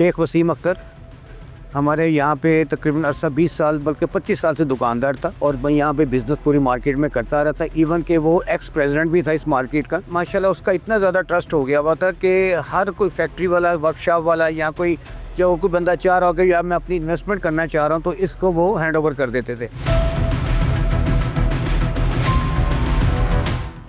शेख वसीम अख्तर हमारे यहाँ पे तकरीबन अरसा 20 साल बल्कि 25 साल से दुकानदार था और मैं यहाँ पे बिज़नेस पूरी मार्केट में करता रहा था। इवन के वो एक्स प्रेसिडेंट भी था इस मार्केट का। माशाल्लाह उसका इतना ज़्यादा ट्रस्ट हो गया हुआ था कि हर कोई फैक्ट्री वाला, वर्कशॉप वाला या कोई जो कोई बंदा चाह रहा हो कि यार मैं अपनी इन्वेस्टमेंट करना चाह रहा हूँ तो इसको वो हैंड ओवर कर देते थे।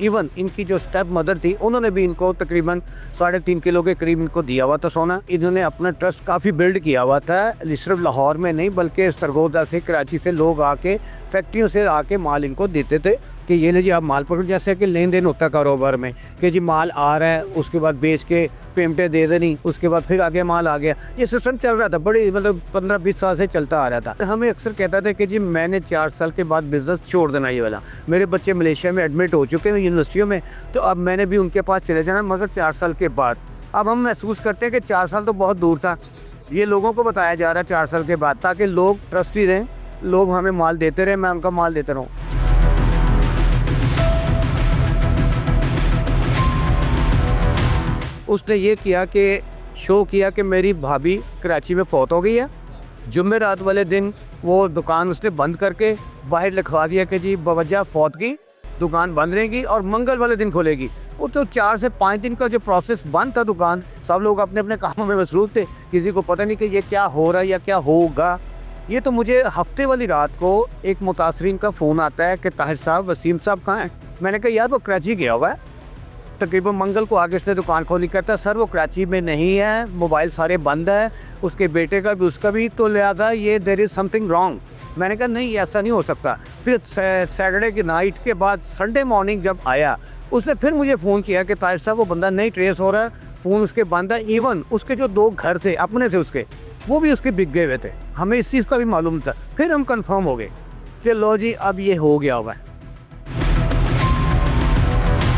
इवन इनकी जो स्टेप मदर थी उन्होंने भी इनको तकरीबन 3.5 किलो के करीब इनको दिया हुआ था सोना। इन्होंने अपना ट्रस्ट काफ़ी बिल्ड किया हुआ था, सिर्फ लाहौर में नहीं बल्कि सरगोदा से, कराची से लोग आके फैक्ट्रियों से आके माल इनको देते थे कि ये ले जी आप माल पकड़। जैसे कि लेन देन होता है कारोबार में कि जी माल आ रहा है, उसके बाद बेच के पेमेंटें दे देनी, उसके बाद फिर आगे माल आ गया। ये सिस्टम चल रहा था, बड़ी मतलब 15-20 साल से चलता आ रहा था। हमें अक्सर कहता था कि जी मैंने 4 साल के बाद बिज़नेस छोड़ देना ये वाला। मेरे बच्चे मलेशिया में एडमिट हो चुके हैं यूनिवर्सिटियों में, तो अब मैंने भी उनके पास चले जाना, मगर 4 साल के बाद। अब हम महसूस करते हैं कि 4 साल तो बहुत दूर था। ये लोगों को बताया जा रहा है 4 साल के बाद, ताकि लोग ट्रस्टी रहें, लोग हमें माल देते रहें, मैं उनका माल देता रहूँ। उसने ये किया कि शो किया कि मेरी भाभी कराची में फ़ौत हो गई है। जुमेरात वाले दिन वो दुकान उसने बंद करके बाहर लिखवा दिया कि जी बवजह फ़ौत की दुकान बंद रहेगी और मंगल वाले दिन खोलेगी। वो तो 4 से 5 दिन का जो प्रोसेस बंद था दुकान, सब लोग अपने अपने कामों में मसरूफ़ थे, किसी को पता नहीं कि ये क्या हो रहा है या क्या होगा। ये तो मुझे हफ्ते वाली रात को एक मुतासरीन का फ़ोन आता है कि ताहिर साहब, वसीम साहब कहाँ हैं। मैंने कहा यार वो कराची गया हुआ है, तकरीबन मंगल को आगे उसने दुकान खोली। करता सर वो कराची में नहीं है, मोबाइल सारे बंद है, उसके बेटे का भी उसका भी, तो लिहाजा ये देयर इज़ समथिंग रॉन्ग। मैंने कहा नहीं ऐसा नहीं हो सकता। फिर सैटरडे की नाइट के बाद संडे मॉर्निंग जब आया, उसने फिर मुझे फ़ोन किया कि ताहिर साहब वो बंदा नहीं ट्रेस हो रहा है, फ़ोन उसके बंद है। इवन उसके जो 2 घर थे अपने थे उसके, वो भी उसके बिक गए हुए थे। हमें इस चीज़ का भी मालूम था। फिर हम कन्फर्म हो गए कि लो जी अब ये हो गया हुआ है।